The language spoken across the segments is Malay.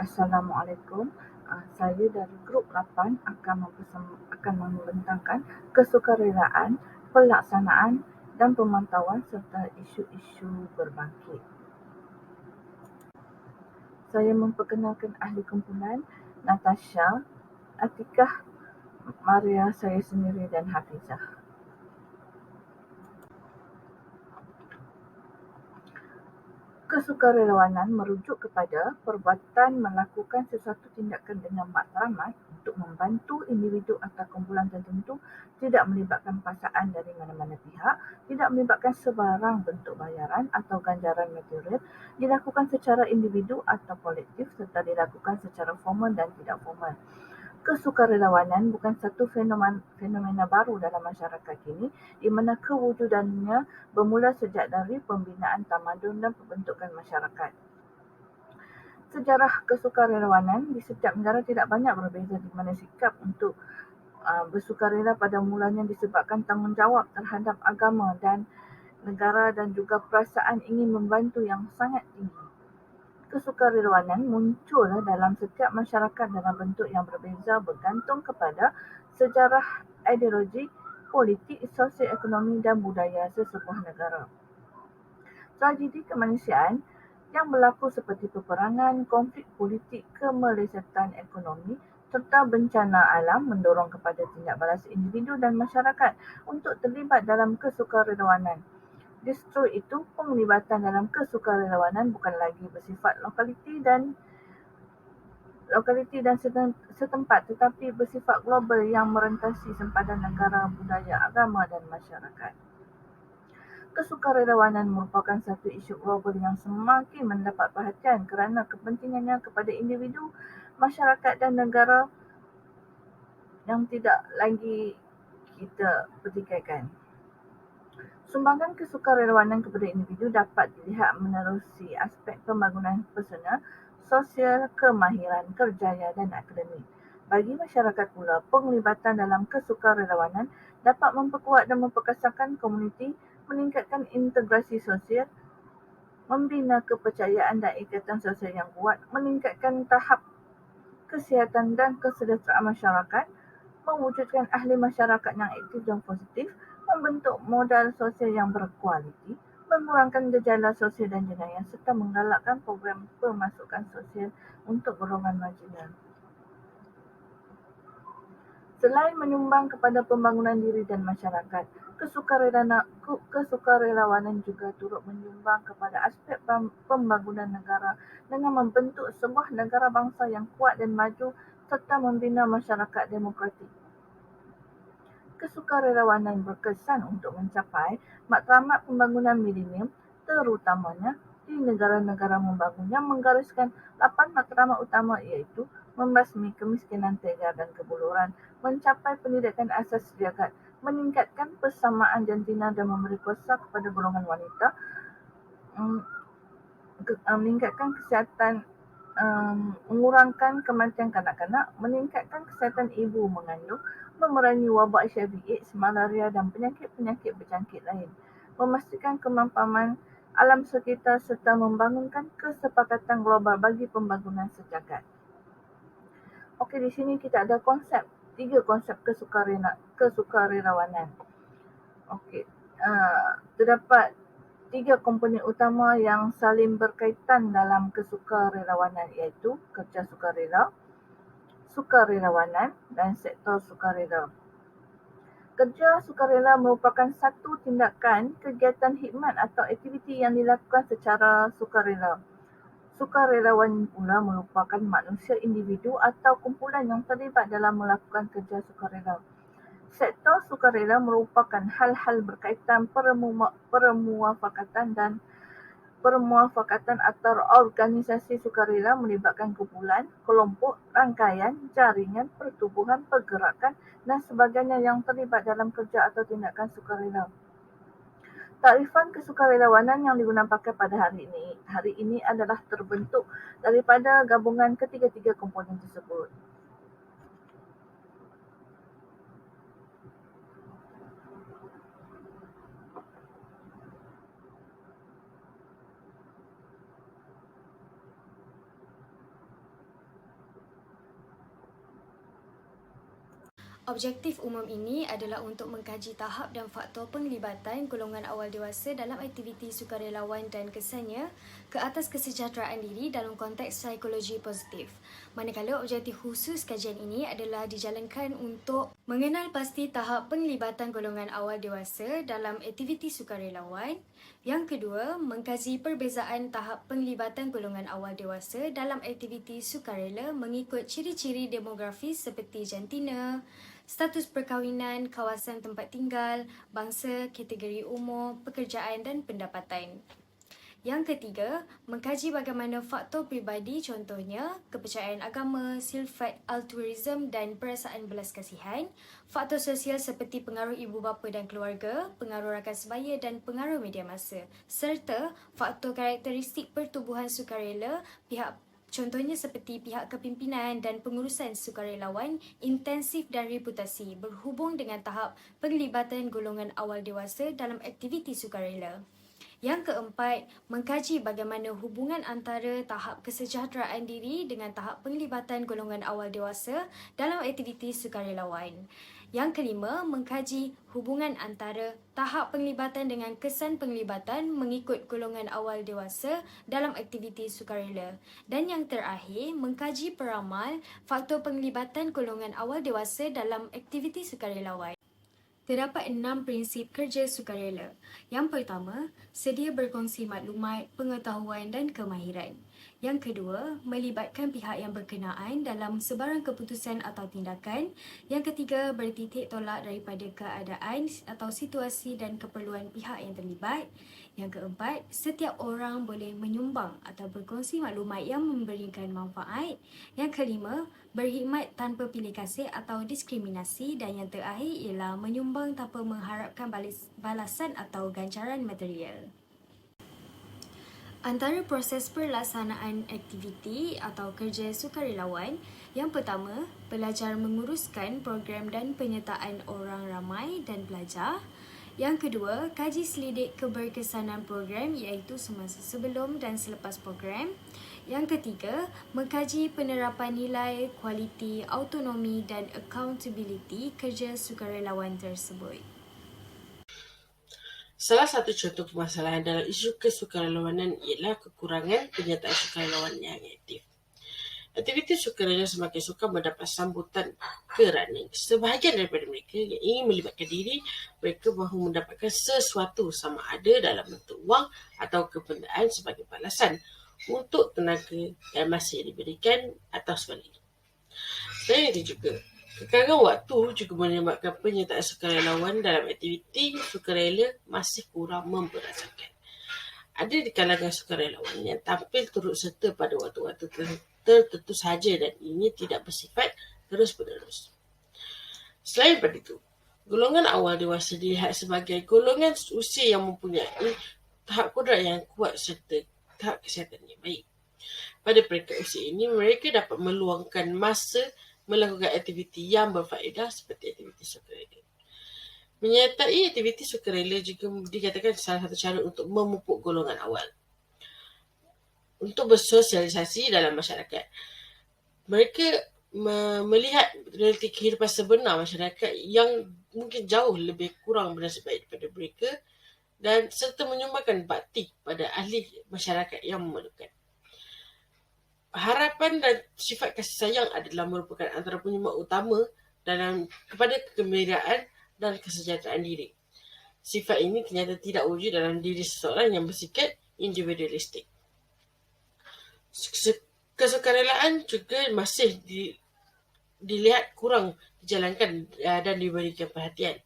Assalamualaikum. Saya dari Grup 8 akan membentangkan kesukarelaan, pelaksanaan dan pemantauan serta isu-isu berbangkit. Saya memperkenalkan ahli kumpulan, Natasha, Atikah, Maria, saya sendiri dan Hafizah. Kesukarelawanan merujuk kepada perbuatan melakukan sesuatu tindakan dengan matlamat untuk membantu individu atau kumpulan tertentu, tidak melibatkan paksaan dari mana-mana pihak, tidak melibatkan sebarang bentuk bayaran atau ganjaran material, dilakukan secara individu atau kolektif serta dilakukan secara formal dan tidak formal. Kesukarelawanan bukan satu fenomena baru dalam masyarakat kini, di mana kewujudannya bermula sejak dari pembinaan tamadun dan pembentukan masyarakat. Sejarah kesukarelawanan di setiap negara tidak banyak berbeza, di mana sikap untuk bersukarela pada mulanya disebabkan tanggungjawab terhadap agama dan negara dan juga perasaan ingin membantu yang sangat tinggi. Kesukarelawanan muncul dalam setiap masyarakat dalam bentuk yang berbeza bergantung kepada sejarah, ideologi, politik, sosio-ekonomi dan budaya sesebuah negara. Tragedi kemanusiaan yang berlaku seperti peperangan, konflik politik, kemelesetan ekonomi serta bencana alam mendorong kepada tindak balas individu dan masyarakat untuk terlibat dalam kesukarelawanan. Justru itu, penglibatan dalam kesukarelawanan bukan lagi bersifat lokaliti dan setempat, tetapi bersifat global yang merentasi sempadan negara, budaya, agama dan masyarakat. Kesukarelawanan merupakan satu isu global yang semakin mendapat perhatian kerana kepentingannya kepada individu, masyarakat dan negara yang tidak lagi kita pertikaikan. Sumbangan kesukarelawanan kepada individu dapat dilihat menerusi aspek pembangunan personal, sosial, kemahiran, kerjaya dan akademik. Bagi masyarakat pula, penglibatan dalam kesukarelawanan dapat memperkuat dan memperkasakan komuniti, meningkatkan integrasi sosial, membina kepercayaan dan ikatan sosial yang kuat, meningkatkan tahap kesihatan dan kesejahteraan masyarakat, mewujudkan ahli masyarakat yang aktif dan positif, membentuk modal sosial yang berkualiti, mengurangkan gejala sosial dan jenayah serta menggalakkan program pemasukan sosial untuk golongan marginal. Selain menyumbang kepada pembangunan diri dan masyarakat, kesukarelawanan juga turut menyumbang kepada aspek pembangunan negara dengan membentuk sebuah negara bangsa yang kuat dan maju serta membina masyarakat demokratik. Kesukarelawanan berkesan untuk mencapai matlamat pembangunan milenium, terutamanya di negara-negara membangun yang menggariskan 8 matlamat utama, iaitu membasmi kemiskinan, tegar dan kebuluran, mencapai pendidikan asas jagat, meningkatkan persamaan jantina dan memberi kuasa kepada golongan wanita, meningkatkan kesihatan, mengurangkan kematian kanak-kanak, meningkatkan kesihatan ibu mengandung, memerangi wabak HIV/AIDS, malaria dan penyakit-penyakit berjangkit lain, memastikan kemampanan alam sekitar serta membangunkan kesepakatan global bagi pembangunan sejagat. Okey, di sini kita ada tiga konsep kesukarelawanan. Okey, terdapat 3 komponen utama yang saling berkaitan dalam kesukarelawanan, iaitu kerja sukarela, sukarelawanan dan sektor sukarela. Kerja sukarela merupakan satu tindakan, kegiatan khidmat atau aktiviti yang dilakukan secara sukarela. Sukarelawan pula merupakan manusia individu atau kumpulan yang terlibat dalam melakukan kerja sukarela. Sektor sukarela merupakan hal-hal berkaitan permuafakatan atau organisasi sukarela melibatkan kumpulan, kelompok, rangkaian, jaringan, pertubuhan, pergerakan dan sebagainya yang terlibat dalam kerja atau tindakan sukarela. Takrifan kesukarelawanan yang digunakan pakai pada hari ini adalah terbentuk daripada gabungan ketiga-tiga komponen tersebut. Objektif umum ini adalah untuk mengkaji tahap dan faktor penglibatan golongan awal dewasa dalam aktiviti sukarelawan dan kesannya ke atas kesejahteraan diri dalam konteks psikologi positif. Manakala objektif khusus kajian ini adalah dijalankan untuk mengenal pasti tahap penglibatan golongan awal dewasa dalam aktiviti sukarelawan. Yang kedua, mengkaji perbezaan tahap penglibatan golongan awal dewasa dalam aktiviti sukarela mengikut ciri-ciri demografis seperti jantina, status perkahwinan, kawasan tempat tinggal, bangsa, kategori umur, pekerjaan dan pendapatan. Yang ketiga, mengkaji bagaimana faktor peribadi contohnya kepercayaan agama, sifat altruism dan perasaan belas kasihan, faktor sosial seperti pengaruh ibu bapa dan keluarga, pengaruh rakan sebaya dan pengaruh media massa, serta faktor karakteristik pertubuhan sukarela, contohnya seperti pihak kepimpinan dan pengurusan sukarelawan, intensif dan reputasi berhubung dengan tahap penglibatan golongan awal dewasa dalam aktiviti sukarela. Yang keempat, mengkaji bagaimana hubungan antara tahap kesejahteraan diri dengan tahap penglibatan golongan awal dewasa dalam aktiviti sukarelawan. Yang kelima, mengkaji hubungan antara tahap penglibatan dengan kesan penglibatan mengikut golongan awal dewasa dalam aktiviti sukarela. Dan yang terakhir, mengkaji peramal faktor penglibatan golongan awal dewasa dalam aktiviti sukarelawan. Terdapat 6 prinsip kerja sukarela. Yang pertama, sedia berkongsi maklumat, pengetahuan dan kemahiran. Yang kedua, melibatkan pihak yang berkenaan dalam sebarang keputusan atau tindakan. Yang ketiga, bertitik tolak daripada keadaan atau situasi dan keperluan pihak yang terlibat. Yang keempat, setiap orang boleh menyumbang atau berkongsi maklumat yang memberikan manfaat. Yang kelima, berkhidmat tanpa pilih kasih atau diskriminasi. Dan yang terakhir ialah menyumbang tanpa mengharapkan balasan atau ganjaran material. Antara proses pelaksanaan aktiviti atau kerja sukarelawan, yang pertama, belajar menguruskan program dan penyertaan orang ramai dan pelajar. Yang kedua, kaji selidik keberkesanan program iaitu semasa sebelum dan selepas program. Yang ketiga, mengkaji penerapan nilai, kualiti, autonomi dan accountability kerja sukarelawan tersebut. Salah satu contoh permasalahan dalam isu kesukarelawanan ialah kekurangan penyertaan sukarelawan yang aktif. Aktiviti sukarela semakin sukar mendapat sambutan kerana sebahagian daripada mereka yang ingin melibatkan diri, mereka mahu mendapatkan sesuatu sama ada dalam bentuk wang atau kebendaan sebagai balasan untuk tenaga dan masa yang diberikan atau sebaliknya. Selain itu juga, kekurangan waktu juga menyebabkan penyertaan sukarelawan dalam aktiviti sukarela masih kurang memberasakan. Ada di kalangan sukarelawan yang tampil turut serta pada waktu-waktu tertentu sahaja dan ini tidak bersifat terus-menerus. Selain daripada itu, golongan awal dewasa dilihat sebagai golongan usia yang mempunyai tahap kudrat yang kuat serta tahap kesihatan yang baik. Pada peringkat usia ini, mereka dapat meluangkan masa melakukan aktiviti yang berfaedah seperti aktiviti sukarela. Menyertai aktiviti sukarela juga dikatakan salah satu cara untuk memupuk golongan awal untuk bersosialisasi dalam masyarakat. Mereka melihat realiti kehidupan sebenar masyarakat yang mungkin jauh lebih kurang bernasib baik daripada mereka dan serta menyumbangkan bakti pada ahli masyarakat yang memerlukan. Harapan dan sifat kasih sayang adalah merupakan antara penyumbang utama dalam kepada kegembiraan dan kesejahteraan diri. Sifat ini ternyata tidak wujud dalam diri seseorang yang bersikap individualistik. Kesukarelaan juga masih dilihat kurang dijalankan dan diberikan perhatian.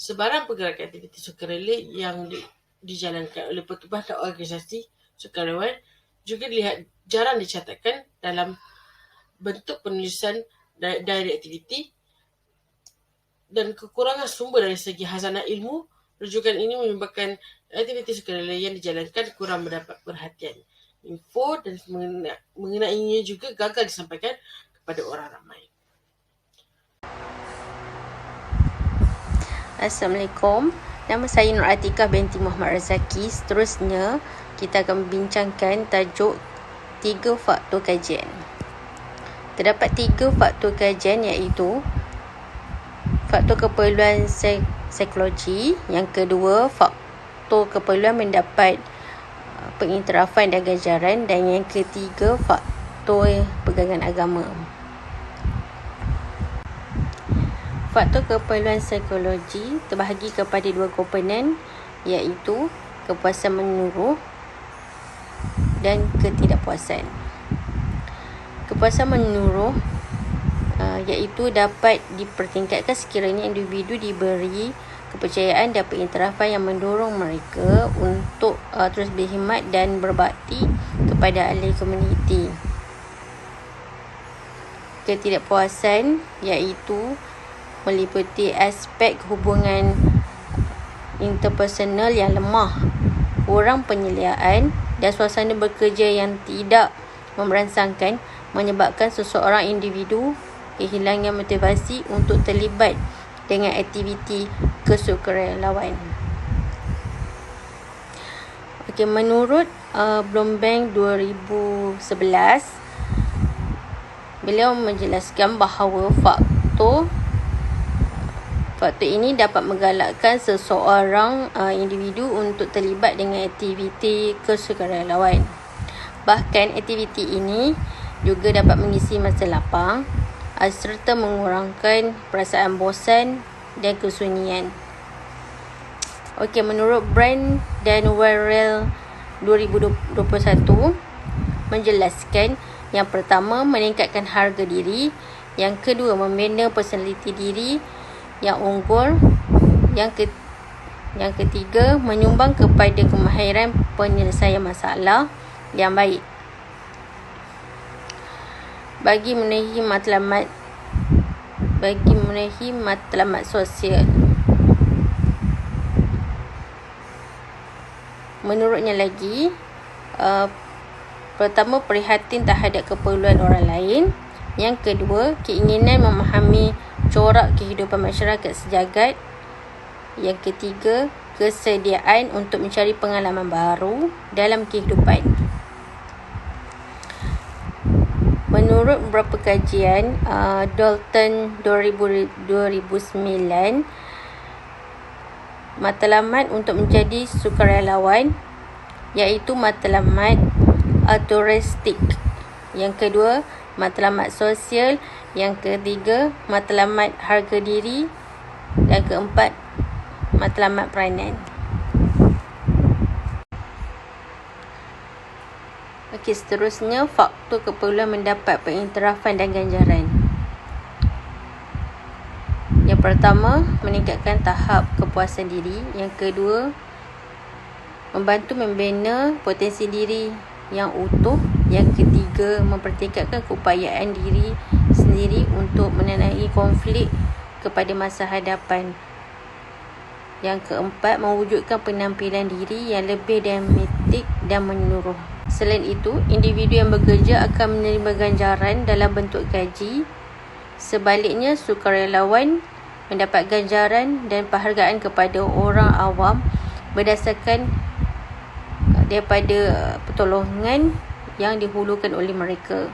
Sebarang pergerakan aktiviti sukarela yang dijalankan oleh pertubuhan organisasi sukarelawan juga dilihat jarang dicatatkan dalam bentuk penulisan diary aktiviti dan kekurangan sumber dari segi khazanah ilmu. Rujukan ini menyebabkan aktiviti sukarela yang dijalankan kurang mendapat perhatian. Info dan mengenainya juga gagal disampaikan kepada orang ramai. Assalamualaikum. Nama saya Nur Atikah binti Muhammad Razaki. Seterusnya, kita akan membincangkan tajuk 3 faktor kajian. Terdapat 3 faktor kajian iaitu faktor keperluan psikologi. Yang kedua, faktor keperluan mendapat pengiktirafan dan ganjaran. Dan yang ketiga, faktor pegangan agama. Faktor keperluan psikologi terbahagi kepada dua komponen, iaitu kepuasan menyeluruh dan ketidakpuasan. Kepuasan menyeluruh iaitu dapat dipertingkatkan sekiranya individu diberi kepercayaan dan pengiktirafan yang mendorong mereka untuk terus berkhidmat dan berbakti kepada ahli komuniti. Ketidakpuasan iaitu meliputi aspek hubungan interpersonal yang lemah, kurang penyediaan dan suasana bekerja yang tidak merangsangkan, menyebabkan seseorang individu kehilangan motivasi untuk terlibat dengan aktiviti kesukarelawan. Menurut Bloomberg 2011, beliau menjelaskan bahawa faktor ini dapat menggalakkan seseorang individu untuk terlibat dengan aktiviti kesukarelawan. Bahkan aktiviti ini juga dapat mengisi masa lapang serta mengurangkan perasaan bosan dan kesunyian. Menurut Brand dan Warrell 2021 menjelaskan, yang pertama, meningkatkan harga diri. Yang kedua, membina personaliti diri yang unggul. Yang ketiga, menyumbang kepada kemahiran penyelesaian masalah yang baik. Bagi memenuhi matlamat sosial. Menurutnya lagi, pertama, prihatin terhadap keperluan orang lain. Yang kedua, keinginan memahami corak kehidupan masyarakat sejagat. Yang ketiga, kesediaan untuk mencari pengalaman baru dalam kehidupan. Menurut beberapa kajian, Dalton 2009, matlamat untuk menjadi sukarelawan iaitu matlamat altruistik. Yang kedua, matlamat sosial. Yang ketiga, matlamat harga diri. Dan keempat, matlamat peranan. Seterusnya, faktor keperluan mendapat pengiktirafan dan ganjaran. Yang pertama, meningkatkan tahap kepuasan diri. Yang kedua, membantu membina potensi diri yang utuh. Yang ketiga, mempertingkatkan keupayaan diri sendiri untuk menenangi konflik kepada masa hadapan. Yang keempat, mewujudkan penampilan diri yang lebih dramatik dan menyeluruh. Selain itu, individu yang bekerja akan menerima ganjaran dalam bentuk gaji. Sebaliknya, sukarelawan mendapat ganjaran dan penghargaan kepada orang awam berdasarkan daripada pertolongan yang dihulukan oleh mereka.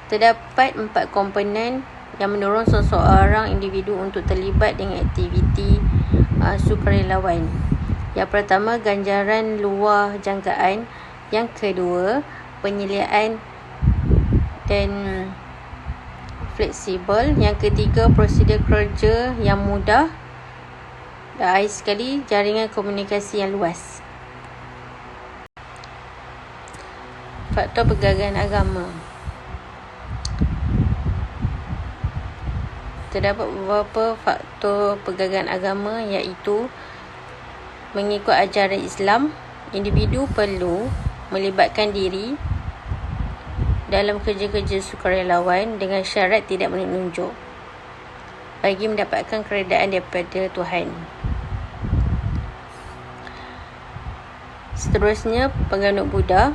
Terdapat 4 komponen yang mendorong seseorang individu untuk terlibat dengan aktiviti sukarelawan. Yang pertama, ganjaran luar jangkaan. Yang kedua, penyediaan dan fleksibel. Yang ketiga, prosedur kerja yang mudah. Dan akhir sekali, jaringan komunikasi yang luas. Faktor pegangan agama. Terdapat beberapa faktor pegangan agama, iaitu mengikut ajaran Islam. Individu perlu melibatkan diri dalam kerja-kerja sukarelawan dengan syarat tidak menunjuk bagi mendapatkan keredaan daripada Tuhan. Seterusnya, penganut Buddha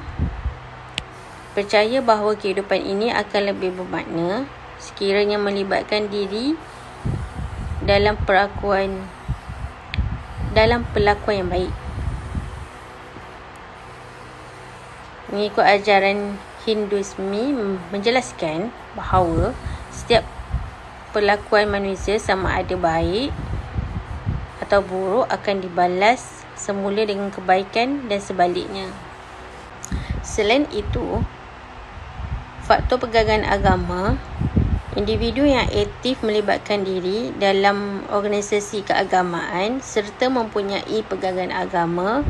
percaya bahawa kehidupan ini akan lebih bermakna sekiranya melibatkan diri dalam perlakuan yang baik. Mengikut ajaran Hinduisme menjelaskan bahawa setiap perlakuan manusia sama ada baik atau buruk akan dibalas semula dengan kebaikan dan sebaliknya. Selain itu, faktor pegangan agama, individu yang aktif melibatkan diri dalam organisasi keagamaan serta mempunyai pegangan agama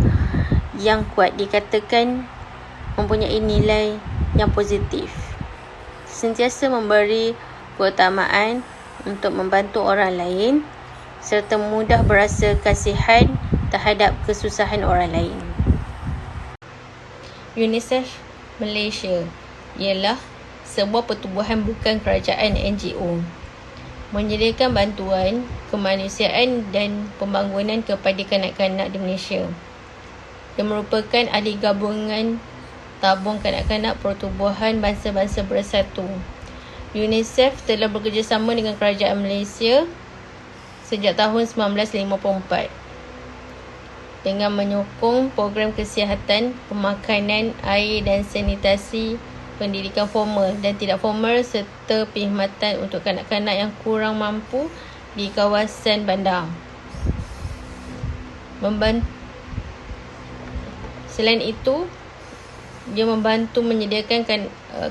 yang kuat dikatakan mempunyai nilai yang positif. Sentiasa memberi keutamaan untuk membantu orang lain serta mudah berasa kasihan terhadap kesusahan orang lain. UNICEF Malaysia ialah sebuah pertubuhan bukan kerajaan NGO menyediakan bantuan kemanusiaan dan pembangunan kepada kanak-kanak di Malaysia. Dia merupakan ahli gabungan tabung kanak-kanak Pertubuhan Bangsa-Bangsa Bersatu. UNICEF telah bekerjasama dengan kerajaan Malaysia sejak tahun 1954 dengan menyokong program kesihatan, pemakanan, air dan sanitasi, pendidikan formal dan tidak formal serta perkhidmatan untuk kanak-kanak yang kurang mampu di kawasan bandar. Selain itu, dia membantu menyediakan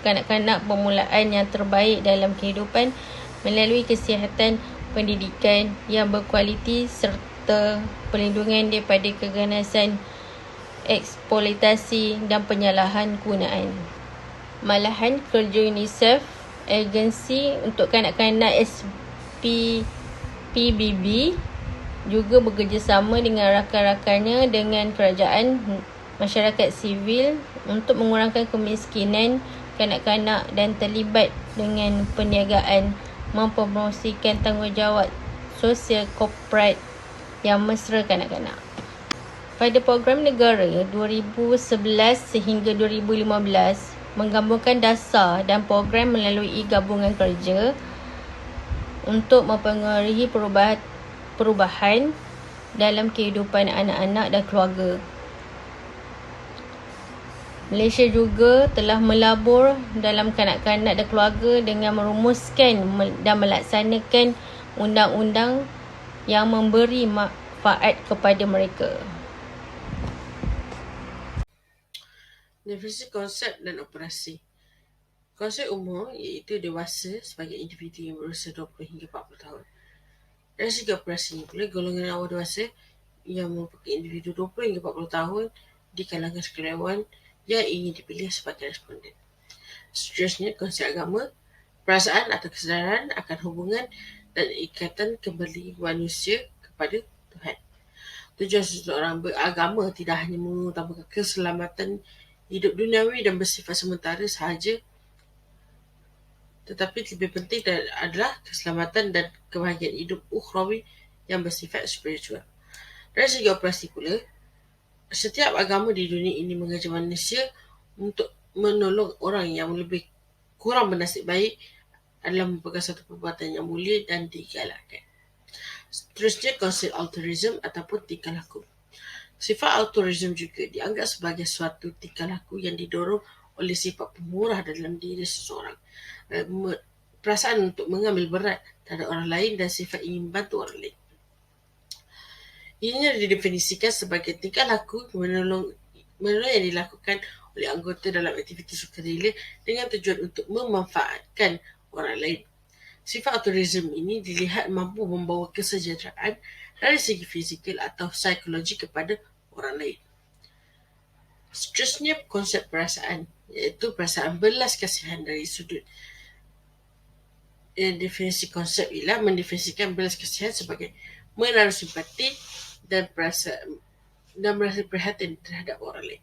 kanak-kanak permulaan yang terbaik dalam kehidupan melalui kesihatan, pendidikan yang berkualiti serta perlindungan daripada keganasan, eksploitasi dan penyalahan gunaan. Malahan kerja UNICEF, agensi untuk kanak-kanak SPPBB juga bekerjasama dengan rakan-rakannya dengan kerajaan, masyarakat sivil untuk mengurangkan kemiskinan kanak-kanak dan terlibat dengan perniagaan, mempromosikan tanggungjawab sosial korporat yang mesra kanak-kanak. Pada program negara 2011 sehingga 2015 menggabungkan dasar dan program melalui gabungan kerja untuk mempengaruhi perubahan dalam kehidupan anak-anak dan keluarga. Malaysia juga telah melabur dalam kanak-kanak dan keluarga dengan merumuskan dan melaksanakan undang-undang yang memberi manfaat kepada mereka. Definisi konsep dan operasi. Konsep umum iaitu dewasa sebagai individu yang berusia 20 hingga 40 tahun. Dari segi operasi pula, golongan awal dewasa yang merupakan individu 20 hingga 40 tahun di kalangan sukarelawan yang ingin dipilih sebagai responden. Seterusnya, konsep agama, perasaan atau kesedaran akan hubungan dan ikatan kembali manusia kepada Tuhan. Tujuan seseorang beragama tidak hanya mengutamakan keselamatan hidup duniawi dan bersifat sementara sahaja, tetapi lebih penting adalah keselamatan dan kebahagiaan hidup ukhrawi yang bersifat spiritual. Dari segi operasi pula, setiap agama di dunia ini mengajar manusia untuk menolong orang yang lebih kurang bernasib baik adalah merupakan satu perbuatan yang mulia dan digalakkan. Seterusnya, konsep altruism ataupun tingkah laku. Sifat altruism juga dianggap sebagai suatu tingkah laku yang didorong oleh sifat pemurah dalam diri seseorang, perasaan untuk mengambil berat terhadap orang lain dan sifat ingin membantu orang lain. Ianya didefinisikan sebagai tingkah laku menolong yang dilakukan oleh anggota dalam aktiviti sukarela dengan tujuan untuk memanfaatkan orang lain. Sifat altruism ini dilihat mampu membawa kesejahteraan dari segi fizikal atau psikologi kepada orang lain. Seterusnya, konsep perasaan, iaitu perasaan belas kasihan dari sudut. Definisi konsep ialah mendefinisikan belas kasihan sebagai menaruh simpati dan merasa prihatin terhadap orang lain.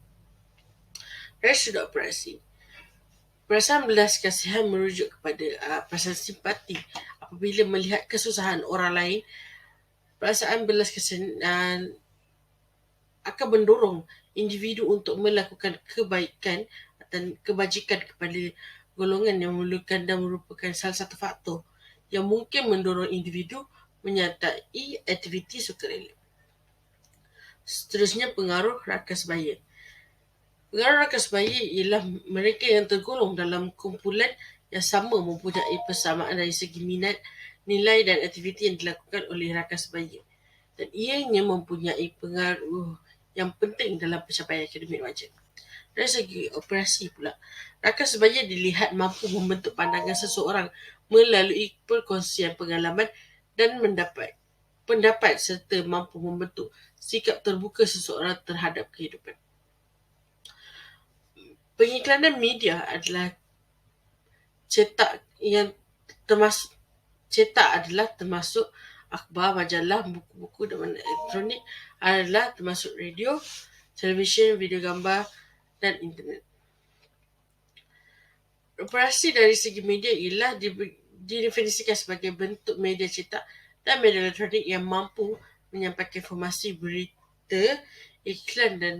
Dari sudut operasi, perasaan belas kasihan merujuk kepada perasaan simpati apabila melihat kesusahan orang lain. Perasaan belas kasihan akan mendorong individu untuk melakukan kebaikan dan kebajikan kepada golongan yang memerlukan dan merupakan salah satu faktor yang mungkin mendorong individu menyertai aktiviti sukarela. Seterusnya, pengaruh rakan sebaya. Pengaruh rakan sebaya ialah mereka yang tergolong dalam kumpulan yang sama mempunyai persamaan dari segi minat nilai dan aktiviti yang dilakukan oleh rakan sebaya, dan ianya mempunyai pengaruh yang penting dalam pencapaian akademik wajar. Dari segi operasi pula, rakan sebaya dilihat mampu membentuk pandangan seseorang melalui perkongsian pengalaman dan mendapat pendapat serta mampu membentuk sikap terbuka seseorang terhadap kehidupan. Pengiklanan media adalah cetak termasuk akhbar, majalah, buku-buku dan mana elektronik, adalah termasuk radio, televisyen, video gambar dan internet. Operasi dari segi media ialah didefinisikan sebagai bentuk media cetak dan media elektronik yang mampu menyampaikan informasi, berita, iklan dan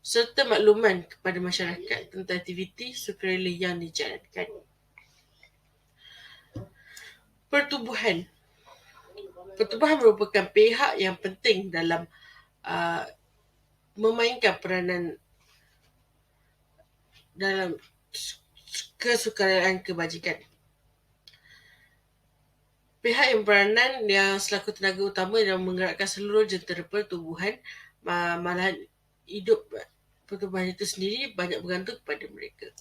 serta makluman kepada masyarakat tentang aktiviti sukarela yang dijalankan. Pertubuhan merupakan pihak yang penting dalam memainkan peranan dalam kesukarelaan kebajikan. Pihak yang peranan yang selaku tenaga utama yang menggerakkan seluruh jentera pertubuhan, malahan hidup pertubuhan itu sendiri banyak bergantung kepada mereka.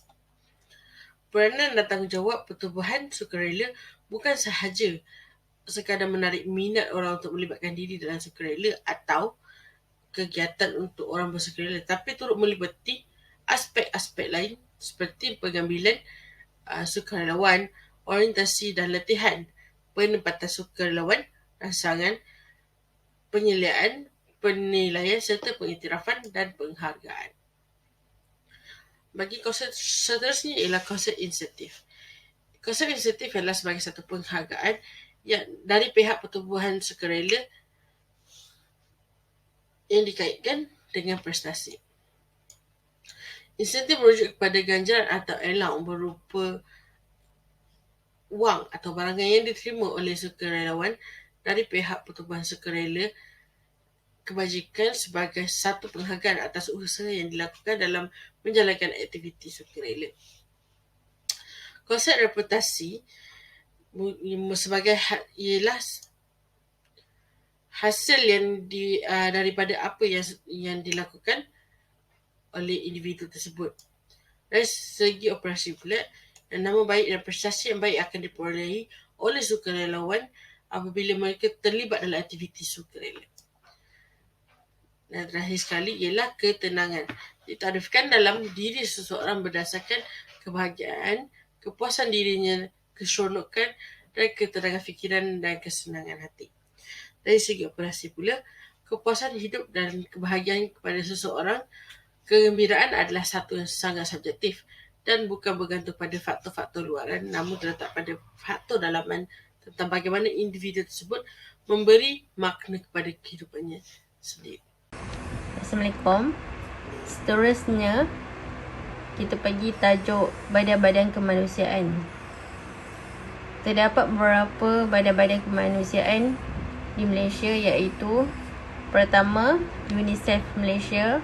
Peranan dan tanggungjawab pertubuhan sukarela bukan sahaja sekadar menarik minat orang untuk melibatkan diri dalam sukarela atau kegiatan untuk orang bersukarela, tapi turut melibatkan aspek-aspek lain seperti pengambilan sukarelawan, orientasi dan latihan, penempatan sukarelawan, rangsangan, penyeliaan, penilaian serta pengiktirafan dan penghargaan. Bagi konsep seterusnya ialah konsep insentif. Konsep insentif adalah sebagai satu penghargaan yang dari pihak pertubuhan sukarela yang dikaitkan dengan prestasi. Insentif merujuk kepada ganjaran atau elang berupa wang atau barangan yang diterima oleh sukarelawan dari pihak pertubuhan sukarela kebajikan sebagai satu penghargaan atas usaha yang dilakukan dalam menjalankan aktiviti sukarela. Konsep reputasi sebagai ialah hasil yang daripada apa yang dilakukan oleh individu tersebut. Dari segi operasi pula, nama baik dan prestasi yang baik akan diperolehi oleh sukarelawan apabila mereka terlibat dalam aktiviti sukarela. Dan terakhir sekali ialah ketenangan. Ditarifkan dalam diri seseorang berdasarkan kebahagiaan, kepuasan dirinya, keseronokan dan ketenangan fikiran dan kesenangan hati. Dari segi operasi pula, kepuasan hidup dan kebahagiaan kepada seseorang, kegembiraan adalah satu yang sangat subjektif dan bukan bergantung pada faktor-faktor luaran, namun terletak pada faktor dalaman tentang bagaimana individu tersebut memberi makna kepada kehidupannya sendiri. Assalamualaikum. Seterusnya, kita pergi tajuk badan-badan kemanusiaan. Terdapat beberapa badan-badan kemanusiaan di Malaysia, iaitu pertama, UNICEF Malaysia,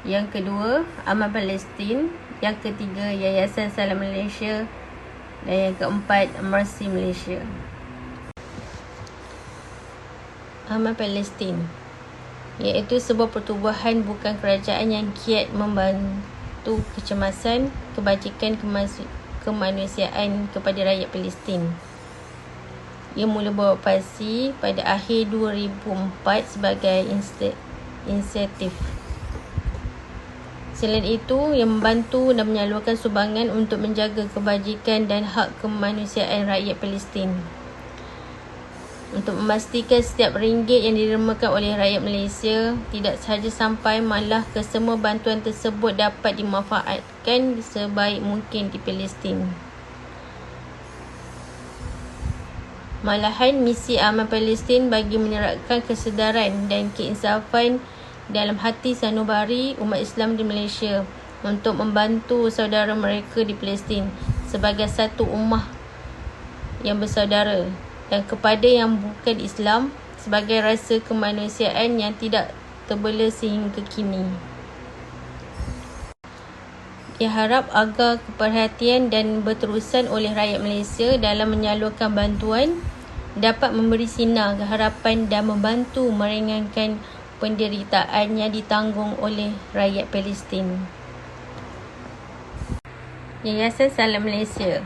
yang kedua, Amal Palestin, yang ketiga, Yayasan Salam Malaysia, dan yang keempat, Mercy Malaysia. Amal Palestin iaitu sebuah pertubuhan bukan kerajaan yang giat membantu kecemasan kebajikan kemanusiaan kepada rakyat Palestin. Ia mula beroperasi pada akhir 2004 sebagai inisiatif. Selain itu, ia membantu dan menyalurkan sumbangan untuk menjaga kebajikan dan hak kemanusiaan rakyat Palestin. Untuk memastikan setiap ringgit yang didermakan oleh rakyat Malaysia tidak sahaja sampai, malah kesemua bantuan tersebut dapat dimanfaatkan sebaik mungkin di Palestin. Malahan, misi Amal Palestin bagi menyerapkan kesedaran dan keinsafan dalam hati sanubari umat Islam di Malaysia untuk membantu saudara mereka di Palestin sebagai satu ummah yang bersaudara, dan kepada yang bukan Islam sebagai rasa kemanusiaan yang tidak terbela sehingga kini. Ia harap agar keperhatian dan berterusan oleh rakyat Malaysia dalam menyalurkan bantuan dapat memberi sinar harapan dan membantu meringankan penderitaan yang ditanggung oleh rakyat Palestin. Yayasan Salam Malaysia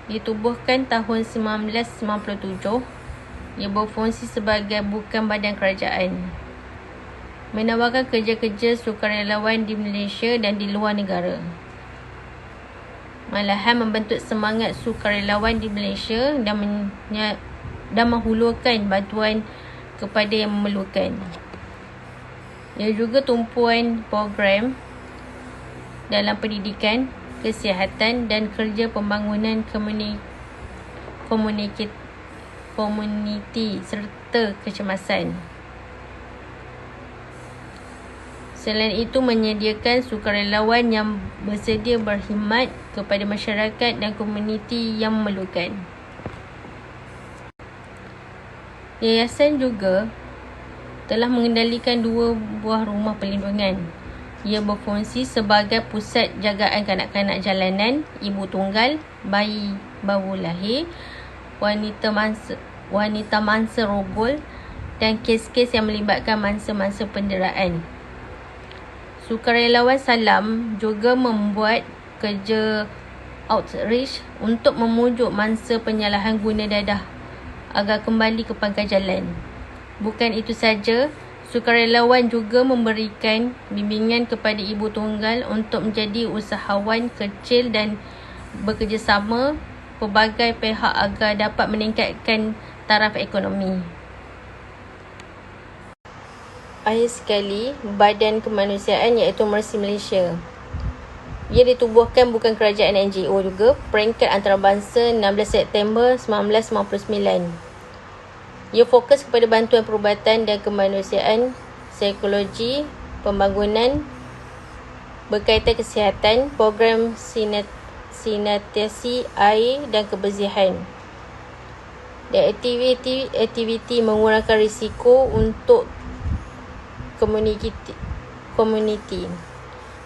ditubuhkan tahun 1997. Ia berfungsi sebagai bukan badan kerajaan, menawarkan kerja-kerja sukarelawan di Malaysia dan di luar negara. Malahan membentuk semangat sukarelawan di Malaysia dan menghulurkan bantuan kepada yang memerlukan. Ia juga tumpuan program dalam pendidikan, kesihatan dan kerja pembangunan komuniti serta kecemasan. Selain itu, menyediakan sukarelawan yang bersedia berkhidmat kepada masyarakat dan komuniti yang memerlukan. Yayasan juga telah mengendalikan 2 buah rumah perlindungan. Ia berfungsi sebagai pusat jagaan kanak-kanak jalanan, ibu tunggal, bayi baru lahir, wanita mangsa rogol dan kes-kes yang melibatkan mangsa-mangsa penderaan. Sukarelawan Salam juga membuat kerja outreach untuk memujuk mangsa penyalahan guna dadah agar kembali ke pangkal jalan. Bukan itu saja, sukarelawan juga memberikan bimbingan kepada ibu tunggal untuk menjadi usahawan kecil dan bekerjasama pelbagai pihak agar dapat meningkatkan taraf ekonomi. Akhir sekali, badan kemanusiaan iaitu Mercy Malaysia. Ia ditubuhkan bukan kerajaan NGO juga, peringkat antarabangsa 16 September 1999. Ia fokus kepada bantuan perubatan dan kemanusiaan, psikologi, pembangunan, berkaitan kesihatan, program sanitasi air dan kebersihan. Dan aktiviti mengurangkan risiko untuk komuniti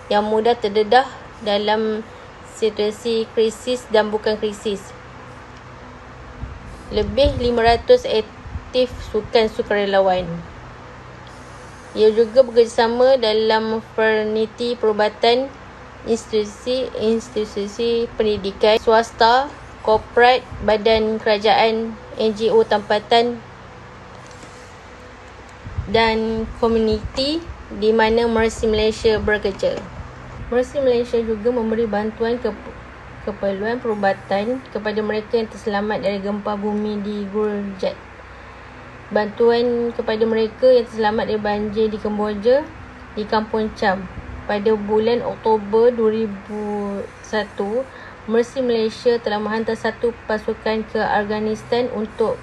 yang mudah terdedah dalam situasi krisis dan bukan krisis. Lebih 500 aktif sukarelawan. Ia juga bekerjasama dalam fraterniti perubatan, institusi pendidikan, swasta, korporat, badan kerajaan, NGO tempatan dan komuniti di mana Mercy Malaysia bekerja. Mercy Malaysia juga memberi bantuan keperluan perubatan kepada mereka yang terselamat dari gempa bumi di Gurjat. Bantuan kepada mereka yang terselamat dari banjir di Kemboja di Kampung Cham. Pada bulan Oktober 2001, Mercy Malaysia telah menghantar 1 pasukan ke Afghanistan untuk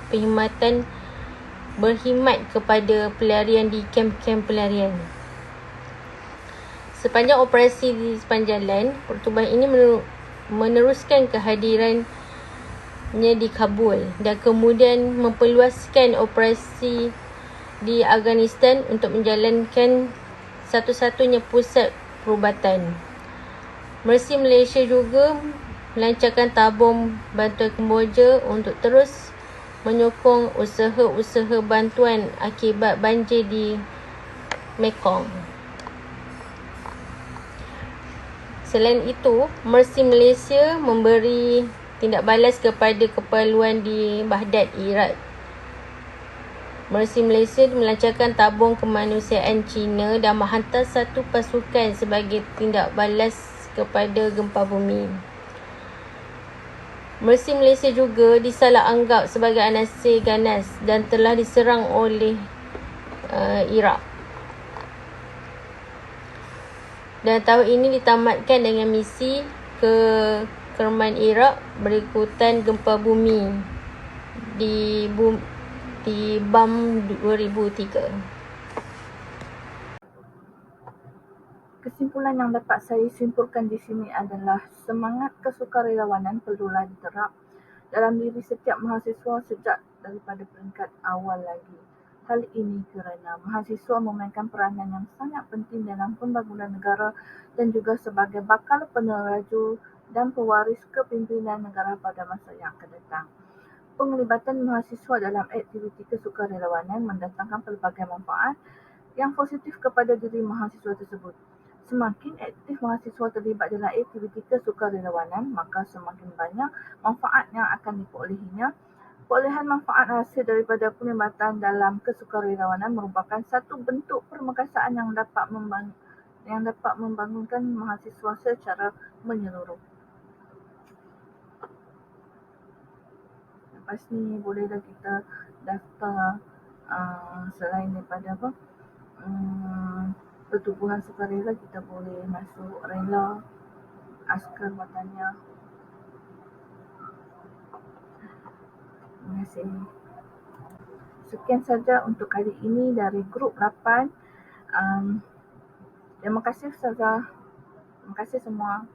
berkhidmat kepada pelarian di kem-kem pelarian. Sepanjang operasi di sepanjang jalan, pertubuhan ini meneruskan kehadirannya di Kabul dan kemudian memperluaskan operasi di Afghanistan untuk menjalankan satu-satunya pusat perubatan. Mercy Malaysia juga melancarkan tabung bantuan Kemboja untuk terus menyokong usaha-usaha bantuan akibat banjir di Mekong. Selain itu, Mercy Malaysia memberi tindak balas kepada keperluan di Baghdad, Iraq. Mercy Malaysia melancarkan tabung kemanusiaan Cina dan menghantar 1 pasukan sebagai tindak balas kepada gempa bumi. Mercy Malaysia juga disalah anggap sebagai anasir ganas dan telah diserang oleh Iraq. Dan tahun ini ditamatkan dengan misi ke Kerman Iraq berikutan gempa bumi di BAM 2003. Kesimpulan yang dapat saya simpulkan di sini adalah semangat kesukarelawanan perlulah diterap dalam diri setiap mahasiswa sejak daripada peringkat awal lagi. Hal ini kerana mahasiswa memainkan peranan yang sangat penting dalam pembangunan negara dan juga sebagai bakal peneraju dan pewaris kepimpinan negara pada masa yang akan datang. Penglibatan mahasiswa dalam aktiviti kesukarelawanan mendatangkan pelbagai manfaat yang positif kepada diri mahasiswa tersebut. Semakin aktif mahasiswa terlibat dalam aktiviti kesukarelawanan, maka semakin banyak manfaat yang akan diperolehinya. Perolehan manfaat hasil daripada penglibatan dalam kesukarelawanan merupakan satu bentuk permekasaan yang dapat membangunkan mahasiswa secara menyeluruh. Lepas ni bolehlah kita daftar selain daripada pertubuhan sukarela, kita boleh masuk rela, askar wataniah. Terima kasih. Sekian saja untuk kali ini dari grup 8. Terima kasih Ustazah. Terima kasih semua.